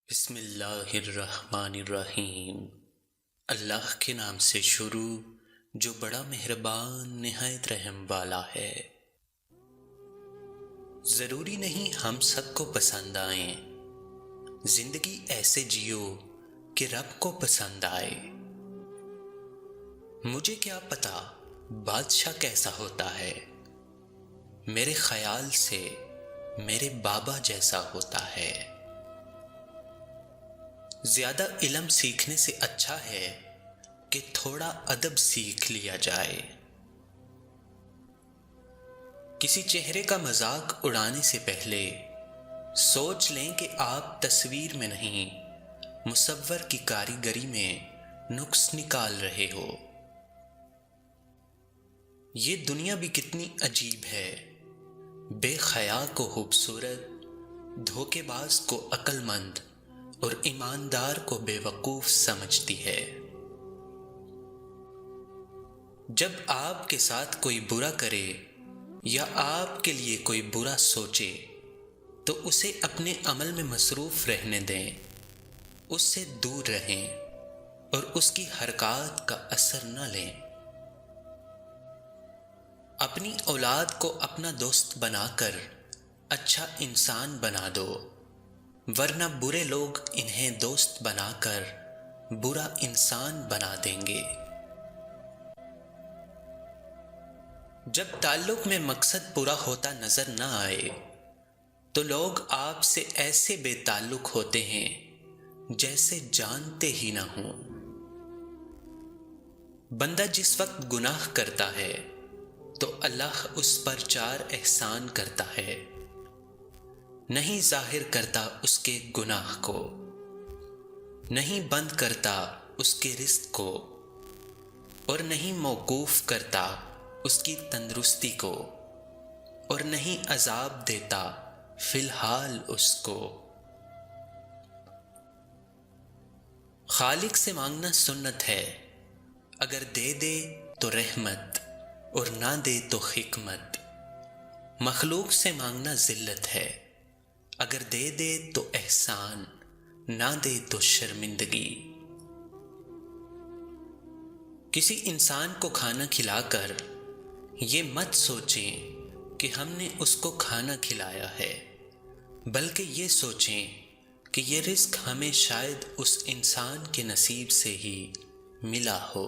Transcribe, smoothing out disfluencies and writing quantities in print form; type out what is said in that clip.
بسم اللہ الرحمن الرحیم۔ اللہ کے نام سے شروع جو بڑا مہربان نہایت رحم والا ہے۔ ضروری نہیں ہم سب کو پسند آئیں، زندگی ایسے جیو کہ رب کو پسند آئے۔ مجھے کیا پتا بادشاہ کیسا ہوتا ہے، میرے خیال سے میرے بابا جیسا ہوتا ہے۔ زیادہ علم سیکھنے سے اچھا ہے کہ تھوڑا ادب سیکھ لیا جائے۔ کسی چہرے کا مذاق اڑانے سے پہلے سوچ لیں کہ آپ تصویر میں نہیں مصور کی کاریگری میں نقص نکال رہے ہو۔ یہ دنیا بھی کتنی عجیب ہے، بے حیا کو خوبصورت، دھوکے باز کو عقل مند اور ایماندار کو بے وقوف سمجھتی ہے۔ جب آپ کے ساتھ کوئی برا کرے یا آپ کے لیے کوئی برا سوچے تو اسے اپنے عمل میں مصروف رہنے دیں، اس سے دور رہیں اور اس کی حرکات کا اثر نہ لیں۔ اپنی اولاد کو اپنا دوست بنا کر اچھا انسان بنا دو، ورنہ برے لوگ انہیں دوست بنا کر برا انسان بنا دیں گے۔ جب تعلق میں مقصد پورا ہوتا نظر نہ آئے تو لوگ آپ سے ایسے بے تعلق ہوتے ہیں جیسے جانتے ہی نہ ہوں۔ بندہ جس وقت گناہ کرتا ہے تو اللہ اس پر 4 احسان کرتا ہے، نہیں ظاہر کرتا اس کے گناہ کو، نہیں بند کرتا اس کے رزق کو، اور نہیں موقوف کرتا اس کی تندرستی کو، اور نہیں عذاب دیتا فی الحال اس کو۔ خالق سے مانگنا سنت ہے، اگر دے دے تو رحمت اور نہ دے تو حکمت۔ مخلوق سے مانگنا ذلت ہے، اگر دے دے تو احسان، نہ دے تو شرمندگی۔ کسی انسان کو کھانا کھلا کر یہ مت سوچیں کہ ہم نے اس کو کھانا کھلایا ہے، بلکہ یہ سوچیں کہ یہ رزق ہمیں شاید اس انسان کے نصیب سے ہی ملا ہو۔